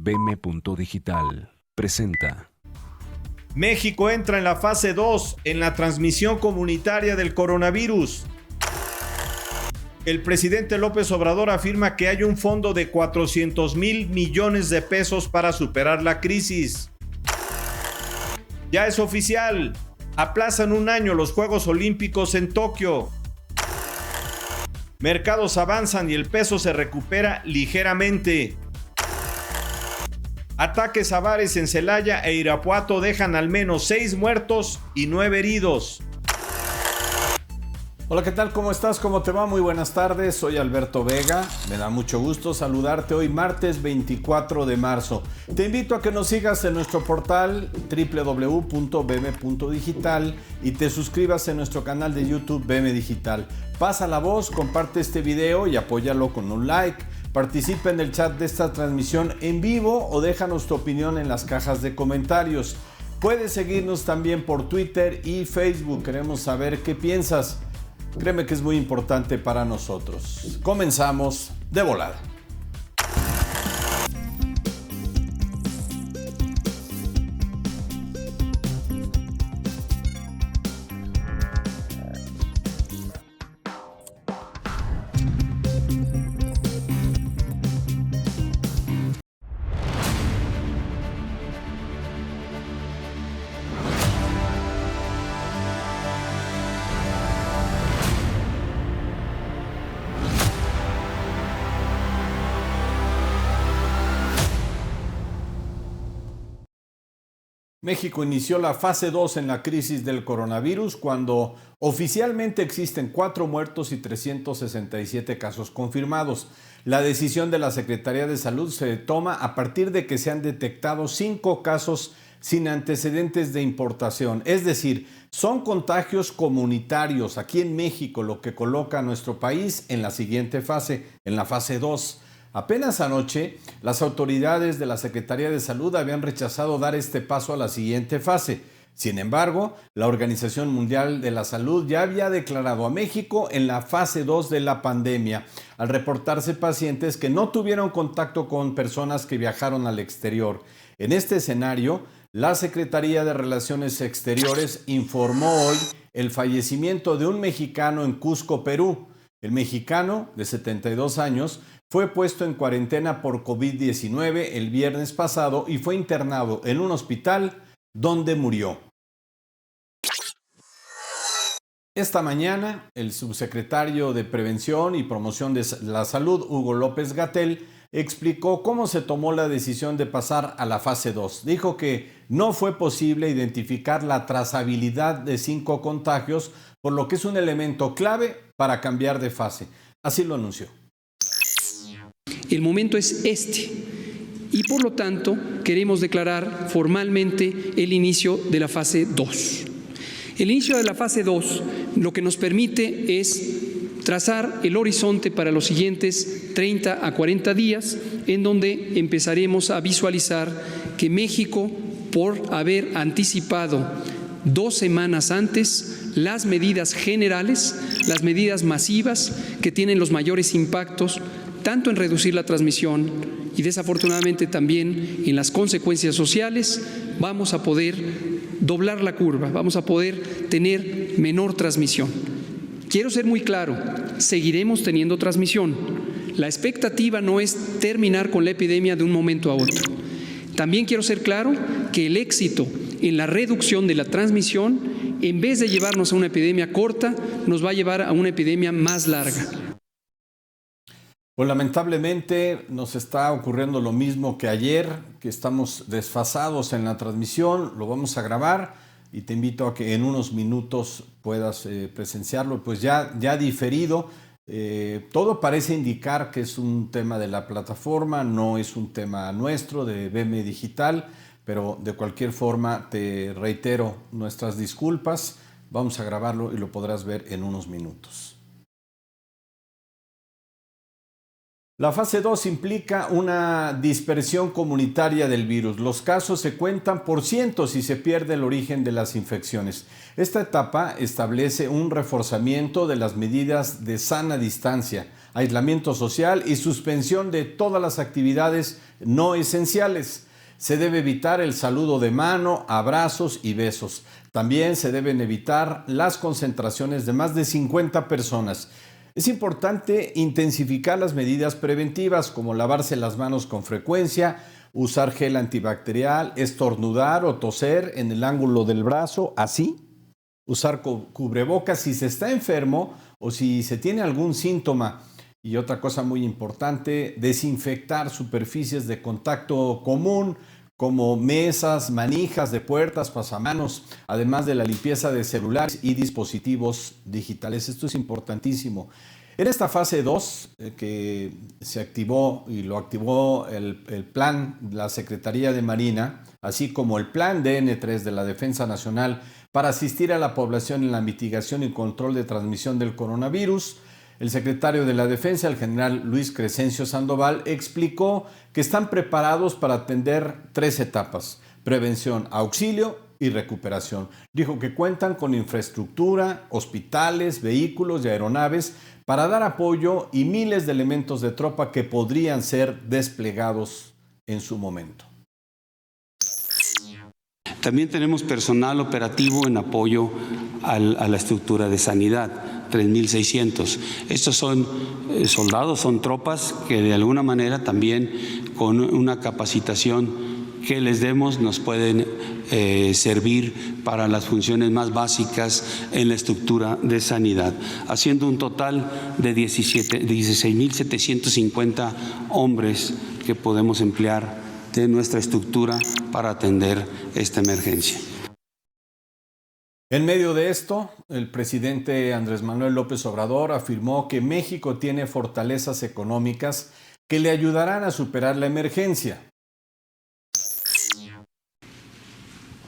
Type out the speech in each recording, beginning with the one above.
BM.Digital presenta. México entra en la fase 2 en la transmisión comunitaria del coronavirus. El presidente López Obrador afirma que hay un fondo de 400,000 millones de pesos para superar la crisis. Ya es oficial, aplazan un año los Juegos Olímpicos en Tokio. Mercados avanzan y el peso se recupera ligeramente. Ataques a bares en Celaya e Irapuato dejan al menos 6 muertos y 9 heridos. Hola, ¿qué tal? ¿Cómo estás? ¿Cómo te va? Muy buenas tardes, soy Alberto Vega. Me da mucho gusto saludarte hoy martes 24 de marzo. Te invito a que nos sigas en nuestro portal www.bm.digital y te suscribas en nuestro canal de YouTube BM Digital. Pasa la voz, comparte este video y apóyalo con un like. Participa en el chat de esta transmisión en vivo o déjanos tu opinión en las cajas de comentarios. Puedes seguirnos también por Twitter y Facebook. Queremos saber qué piensas. Créeme que es muy importante para nosotros. Comenzamos de volada. México inició la fase 2 en la crisis del coronavirus cuando oficialmente existen 4 muertos y 367 casos confirmados. La decisión de la Secretaría de Salud se toma a partir de que se han detectado 5 casos sin antecedentes de importación. Es decir, son contagios comunitarios aquí en México, lo que coloca a nuestro país en la siguiente fase, en la fase 2. Apenas anoche, las autoridades de la Secretaría de Salud habían rechazado dar este paso a la siguiente fase. Sin embargo, la Organización Mundial de la Salud ya había declarado a México en la fase 2 de la pandemia, al reportarse pacientes que no tuvieron contacto con personas que viajaron al exterior. En este escenario, la Secretaría de Relaciones Exteriores informó hoy el fallecimiento de un mexicano en Cusco, Perú. El mexicano, de 72 años, fue puesto en cuarentena por COVID-19 el viernes pasado y fue internado en un hospital donde murió. Esta mañana, el subsecretario de Prevención y Promoción de la Salud, Hugo López-Gatell, explicó cómo se tomó la decisión de pasar a la fase 2. Dijo que no fue posible identificar la trazabilidad de 5 contagios, por lo que es un elemento clave para cambiar de fase. Así lo anunció. El momento es este y por lo tanto queremos declarar formalmente el inicio de la fase 2. El inicio de la fase 2 lo que nos permite es trazar el horizonte para los siguientes 30 a 40 días en donde empezaremos a visualizar que México, por haber anticipado 2 semanas antes las medidas generales, las medidas masivas que tienen los mayores impactos, tanto en reducir la transmisión y desafortunadamente también en las consecuencias sociales, vamos a poder doblar la curva, vamos a poder tener menor transmisión. Quiero ser muy claro, seguiremos teniendo transmisión. La expectativa no es terminar con la epidemia de un momento a otro. También quiero ser claro que el éxito en la reducción de la transmisión, en vez de llevarnos a una epidemia corta, nos va a llevar a una epidemia más larga. Pues lamentablemente nos está ocurriendo lo mismo que ayer, que estamos desfasados en la transmisión. Lo vamos a grabar y te invito a que en unos minutos puedas presenciarlo, pues ya diferido. Todo parece indicar que es un tema de la plataforma, no es un tema nuestro de BM Digital, pero de cualquier forma te reitero nuestras disculpas. Vamos a grabarlo y lo podrás ver en unos minutos. La fase 2 implica una dispersión comunitaria del virus. Los casos se cuentan por cientos y se pierde el origen de las infecciones. Esta etapa establece un reforzamiento de las medidas de sana distancia, aislamiento social y suspensión de todas las actividades no esenciales. Se debe evitar el saludo de mano, abrazos y besos. También se deben evitar las concentraciones de más de 50 personas. Es importante intensificar las medidas preventivas como lavarse las manos con frecuencia, usar gel antibacterial, estornudar o toser en el ángulo del brazo, así. Usar cubrebocas si se está enfermo o si se tiene algún síntoma. Y otra cosa muy importante, desinfectar superficies de contacto común como mesas, manijas de puertas, pasamanos, además de la limpieza de celulares y dispositivos digitales. Esto es importantísimo. En esta fase 2, que se activó y lo activó el plan de la Secretaría de Marina, así como el plan DN3 de la Defensa Nacional para asistir a la población en la mitigación y control de transmisión del coronavirus, el secretario de la Defensa, el general Luis Crescencio Sandoval, explicó que están preparados para atender 3 etapas: prevención, auxilio y recuperación. Dijo que cuentan con infraestructura, hospitales, vehículos y aeronaves para dar apoyo y miles de elementos de tropa que podrían ser desplegados en su momento. También tenemos personal operativo en apoyo a la estructura de sanidad, 3.600. Estos son soldados, son tropas que de alguna manera también con una capacitación que les demos nos pueden servir para las funciones más básicas en la estructura de sanidad, haciendo un total de 16.750 hombres que podemos emplear de nuestra estructura para atender esta emergencia. En medio de esto, el presidente Andrés Manuel López Obrador afirmó que México tiene fortalezas económicas que le ayudarán a superar la emergencia.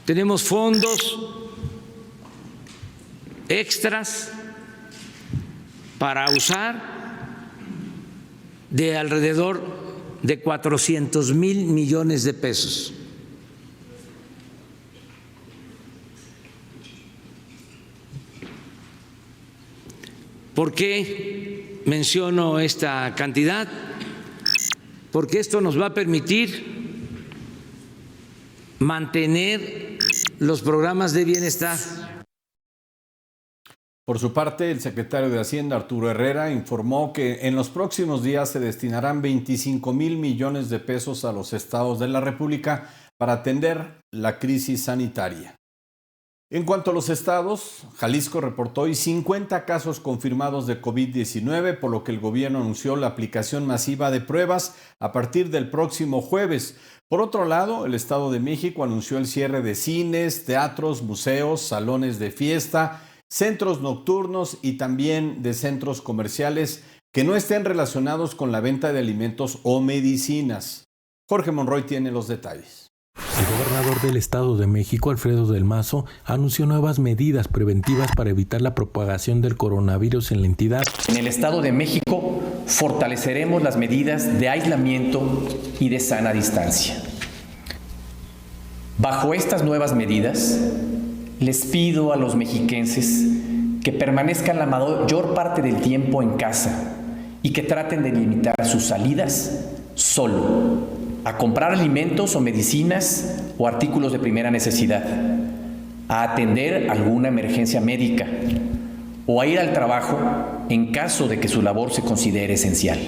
Tenemos fondos extras para usar de alrededor de 400,000 millones de pesos. ¿Por qué menciono esta cantidad? Porque esto nos va a permitir mantener los programas de bienestar. Por su parte, el secretario de Hacienda, Arturo Herrera, informó que en los próximos días se destinarán 25,000 millones de pesos a los estados de la República para atender la crisis sanitaria. En cuanto a los estados, Jalisco reportó hoy 50 casos confirmados de COVID-19, por lo que el gobierno anunció la aplicación masiva de pruebas a partir del próximo jueves. Por otro lado, el Estado de México anunció el cierre de cines, teatros, museos, salones de fiesta, centros nocturnos y también de centros comerciales que no estén relacionados con la venta de alimentos o medicinas. Jorge Monroy tiene los detalles. El gobernador del Estado de México, Alfredo del Mazo, anunció nuevas medidas preventivas para evitar la propagación del coronavirus en la entidad. En el Estado de México fortaleceremos las medidas de aislamiento y de sana distancia. Bajo estas nuevas medidas, les pido a los mexiquenses que permanezcan la mayor parte del tiempo en casa y que traten de limitar sus salidas solo a comprar alimentos o medicinas o artículos de primera necesidad, a atender alguna emergencia médica o a ir al trabajo en caso de que su labor se considere esencial.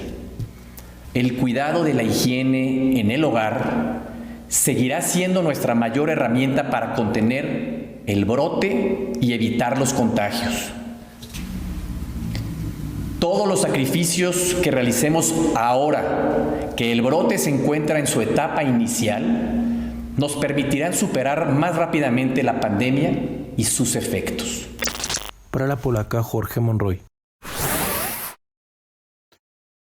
El cuidado de la higiene en el hogar seguirá siendo nuestra mayor herramienta para contener el brote y evitar los contagios. Todos los sacrificios que realicemos ahora que el brote se encuentra en su etapa inicial nos permitirán superar más rápidamente la pandemia y sus efectos. Para la Polaca, Jorge Monroy.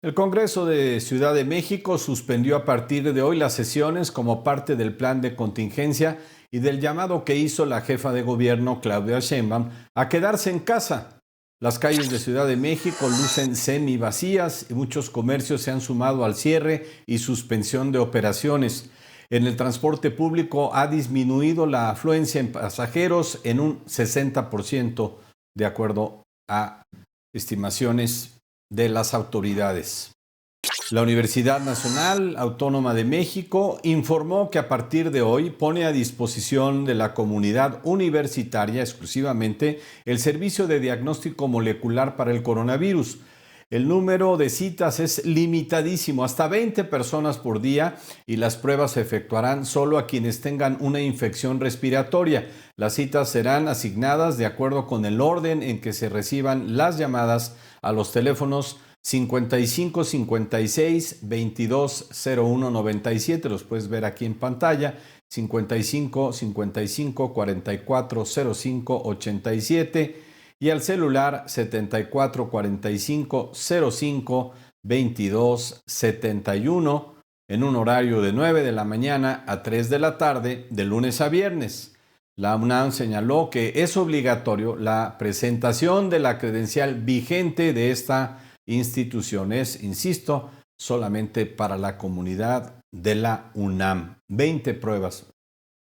El Congreso de Ciudad de México suspendió a partir de hoy las sesiones como parte del plan de contingencia y del llamado que hizo la jefa de gobierno, Claudia Sheinbaum, a quedarse en casa. Las calles de Ciudad de México lucen semivacías y muchos comercios se han sumado al cierre y suspensión de operaciones. En el transporte público ha disminuido la afluencia en pasajeros en un 60%, de acuerdo a estimaciones de las autoridades. La Universidad Nacional Autónoma de México informó que a partir de hoy pone a disposición de la comunidad universitaria exclusivamente el servicio de diagnóstico molecular para el coronavirus. El número de citas es limitadísimo, hasta 20 personas por día, y las pruebas se efectuarán solo a quienes tengan una infección respiratoria. Las citas serán asignadas de acuerdo con el orden en que se reciban las llamadas a los teléfonos 55 56 22 01 97, los puedes ver aquí en pantalla, 55 55 44 05 87, y al celular 74 45 05 22 71, en un horario de 9 de la mañana a 3 de la tarde, de lunes a viernes. La UNAM señaló que es obligatorio la presentación de la credencial vigente de esta institución. Es, insisto, solamente para la comunidad de la UNAM. 20 pruebas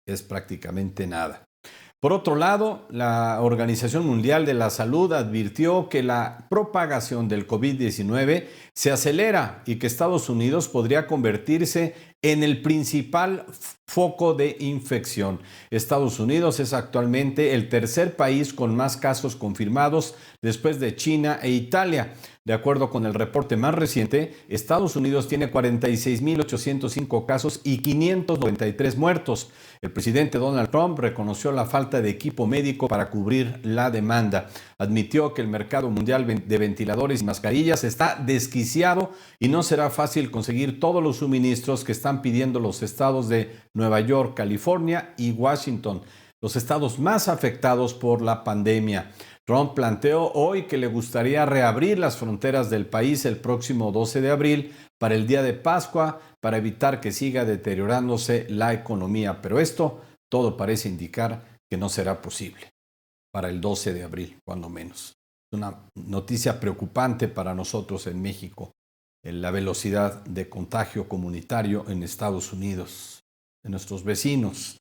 es prácticamente nada. Por otro lado, la Organización Mundial de la Salud advirtió que la propagación del COVID-19 se acelera y que Estados Unidos podría convertirse en el principal foco de infección. Estados Unidos es actualmente el tercer país con más casos confirmados después de China e Italia. De acuerdo con el reporte más reciente, Estados Unidos tiene 46.805 casos y 593 muertos. El presidente Donald Trump reconoció la falta de equipo médico para cubrir la demanda. Admitió que el mercado mundial de ventiladores y mascarillas está desquiciado y no será fácil conseguir todos los suministros que están pidiendo los estados de Nueva York, California y Washington, los estados más afectados por la pandemia. Trump planteó hoy que le gustaría reabrir las fronteras del país el próximo 12 de abril para el día de Pascua, para evitar que siga deteriorándose la economía. Pero esto todo parece indicar que no será posible para el 12 de abril, cuando menos. Es una noticia preocupante para nosotros en México, en la velocidad de contagio comunitario en Estados Unidos, de nuestros vecinos.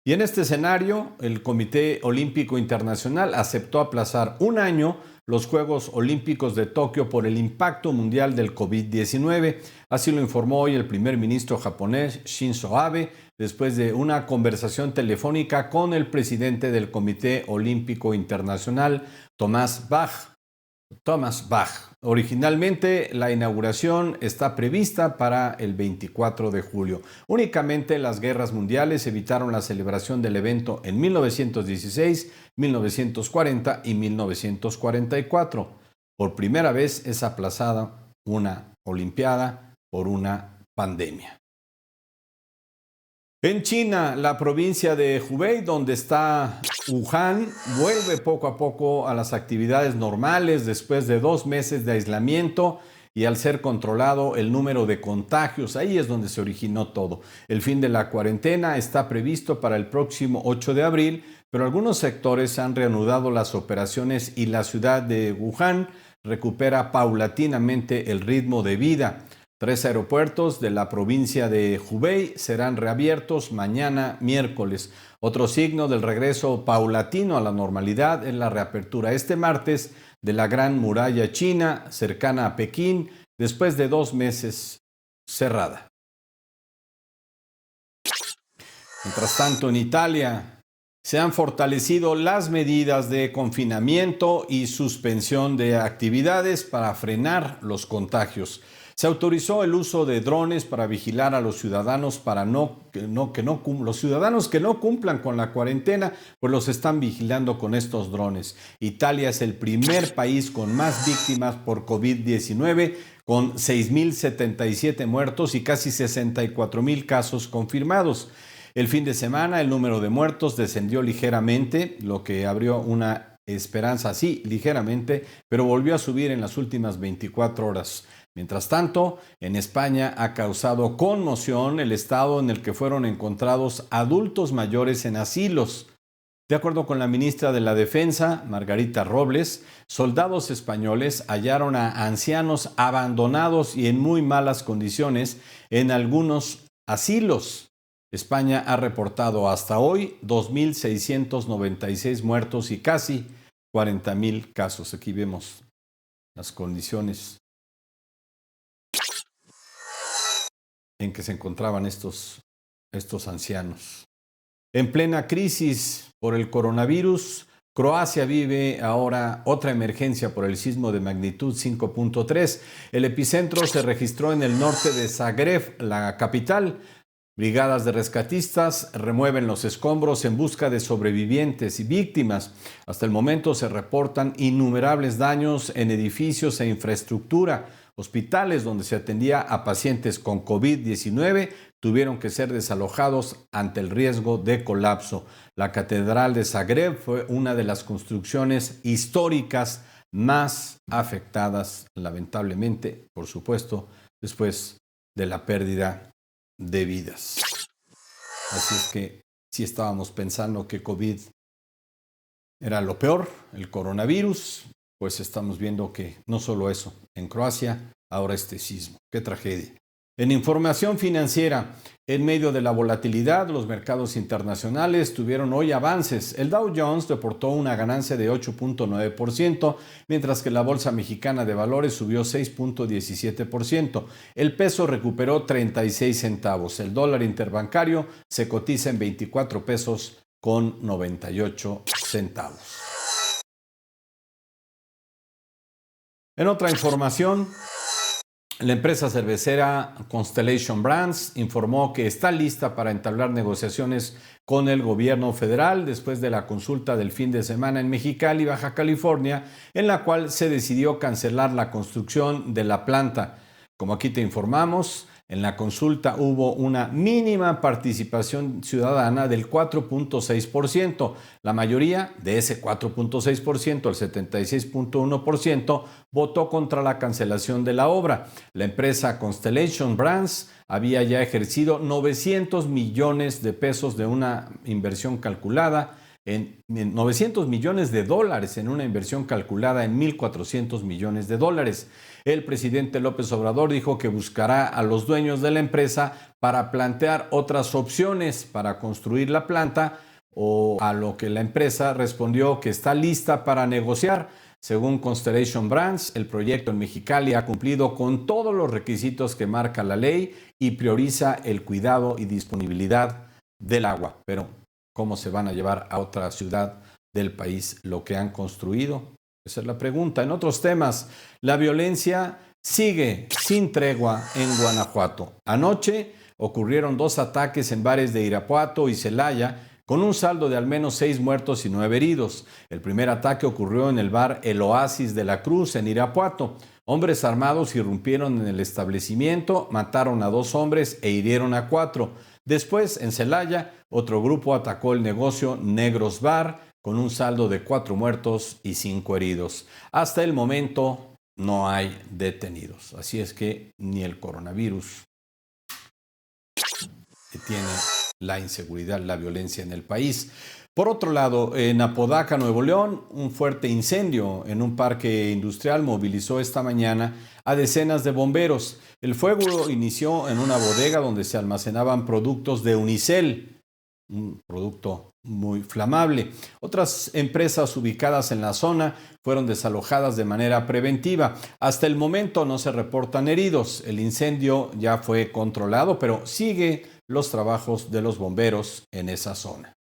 Y en este escenario, el Comité Olímpico Internacional aceptó aplazar un año los Juegos Olímpicos de Tokio por el impacto mundial del COVID-19. Así lo informó hoy el primer ministro japonés Shinzo Abe, después de una conversación telefónica con el presidente del Comité Olímpico Internacional, Thomas Bach. Originalmente, la inauguración está prevista para el 24 de julio. Únicamente las guerras mundiales evitaron la celebración del evento en 1916, 1940 y 1944. Por primera vez es aplazada una Olimpiada por una pandemia. En China, la provincia de Hubei, donde está Wuhan, vuelve poco a poco a las actividades normales después de 2 meses de aislamiento y al ser controlado el número de contagios. Ahí es donde se originó todo. El fin de la cuarentena está previsto para el próximo 8 de abril, pero algunos sectores han reanudado las operaciones y la ciudad de Wuhan recupera paulatinamente el ritmo de vida. 3 aeropuertos de la provincia de Hubei serán reabiertos mañana miércoles. Otro signo del regreso paulatino a la normalidad es la reapertura este martes de la Gran Muralla China, cercana a Pekín, después de 2 meses cerrada. Mientras tanto, en Italia se han fortalecido las medidas de confinamiento y suspensión de actividades para frenar los contagios. Se autorizó el uso de drones para vigilar a los ciudadanos los ciudadanos que no cumplan con la cuarentena, pues los están vigilando con estos drones. Italia es el primer país con más víctimas por COVID-19, con 6.077 muertos y casi 64.000 casos confirmados. El fin de semana el número de muertos descendió ligeramente, lo que abrió una esperanza, sí, ligeramente, pero volvió a subir en las últimas 24 horas. Mientras tanto, en España ha causado conmoción el estado en el que fueron encontrados adultos mayores en asilos. De acuerdo con la ministra de la Defensa, Margarita Robles, soldados españoles hallaron a ancianos abandonados y en muy malas condiciones en algunos asilos. España ha reportado hasta hoy 2.696 muertos y casi 40.000 casos. Aquí vemos las condiciones en que se encontraban estos ancianos. En plena crisis por el coronavirus, Croacia vive ahora otra emergencia por el sismo de magnitud 5.3. El epicentro se registró en el norte de Zagreb, la capital. Brigadas de rescatistas remueven los escombros en busca de sobrevivientes y víctimas. Hasta el momento se reportan innumerables daños en edificios e infraestructura. Hospitales donde se atendía a pacientes con COVID-19 tuvieron que ser desalojados ante el riesgo de colapso. La Catedral de Zagreb fue una de las construcciones históricas más afectadas, lamentablemente, por supuesto, después de la pérdida de vidas. Así es que sí estábamos pensando que COVID era lo peor, el coronavirus, pues estamos viendo que no solo eso, en Croacia, ahora este sismo. ¡Qué tragedia! En información financiera, en medio de la volatilidad, los mercados internacionales tuvieron hoy avances. El Dow Jones reportó una ganancia de 8.9%, mientras que la Bolsa Mexicana de Valores subió 6.17%. El peso recuperó 36 centavos. El dólar interbancario se cotiza en 24 pesos con 98 centavos. En otra información, la empresa cervecera Constellation Brands informó que está lista para entablar negociaciones con el gobierno federal después de la consulta del fin de semana en Mexicali, Baja California, en la cual se decidió cancelar la construcción de la planta. Como aquí te informamos, en la consulta hubo una mínima participación ciudadana del 4.6%. La mayoría de ese 4.6%, el 76.1%, votó contra la cancelación de la obra. La empresa Constellation Brands había ya ejercido 900 millones de pesos de una inversión calculada en 900 millones de dólares en una inversión calculada en 1.400 millones de dólares. El presidente López Obrador dijo que buscará a los dueños de la empresa para plantear otras opciones para construir la planta, o a lo que la empresa respondió que está lista para negociar. Según Constellation Brands, el proyecto en Mexicali ha cumplido con todos los requisitos que marca la ley y prioriza el cuidado y disponibilidad del agua. Pero ¿cómo se van a llevar a otra ciudad del país lo que han construido? Esa es la pregunta. En otros temas, la violencia sigue sin tregua en Guanajuato. Anoche ocurrieron 2 ataques en bares de Irapuato y Celaya, con un saldo de al menos 6 muertos y 9 heridos. El primer ataque ocurrió en el bar El Oasis de la Cruz, en Irapuato. Hombres armados irrumpieron en el establecimiento, mataron a 2 hombres e hirieron a 4. Después, en Celaya, otro grupo atacó el negocio Negros Bar, con un saldo de 4 muertos y 5 heridos. Hasta el momento no hay detenidos. Así es que ni el coronavirus detiene la inseguridad, la violencia en el país. Por otro lado, en Apodaca, Nuevo León, un fuerte incendio en un parque industrial movilizó esta mañana a decenas de bomberos. El fuego inició en una bodega donde se almacenaban productos de unicel, un producto muy flamable. Otras empresas ubicadas en la zona fueron desalojadas de manera preventiva. Hasta el momento no se reportan heridos. El incendio ya fue controlado, pero sigue los trabajos de los bomberos en esa zona.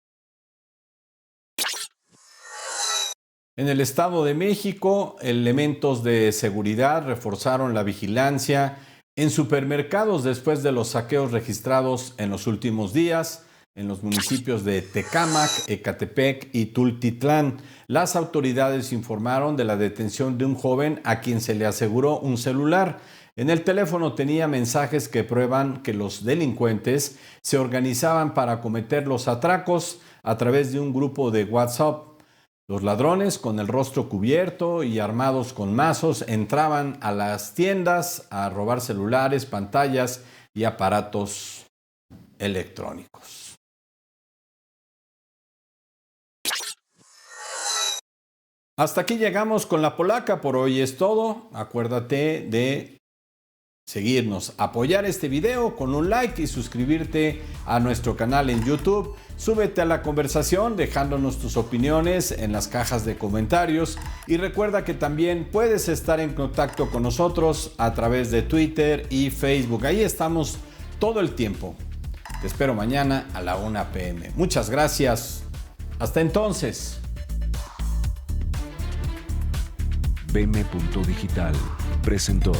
En el Estado de México, elementos de seguridad reforzaron la vigilancia en supermercados después de los saqueos registrados en los últimos días en los municipios de Tecámac, Ecatepec y Tultitlán. Las autoridades informaron de la detención de un joven a quien se le aseguró un celular. En el teléfono tenía mensajes que prueban que los delincuentes se organizaban para cometer los atracos a través de un grupo de WhatsApp. Los ladrones, con el rostro cubierto y armados con mazos, entraban a las tiendas a robar celulares, pantallas y aparatos electrónicos. Hasta aquí llegamos con La Polaca. Por hoy es todo. Acuérdate de seguirnos, apoyar este video con un like y suscribirte a nuestro canal en YouTube. Súbete a la conversación dejándonos tus opiniones en las cajas de comentarios y recuerda que también puedes estar en contacto con nosotros a través de Twitter y Facebook. Ahí estamos todo el tiempo. Te espero mañana a la 1 p.m. Muchas gracias. Hasta entonces. BM.Digital presentó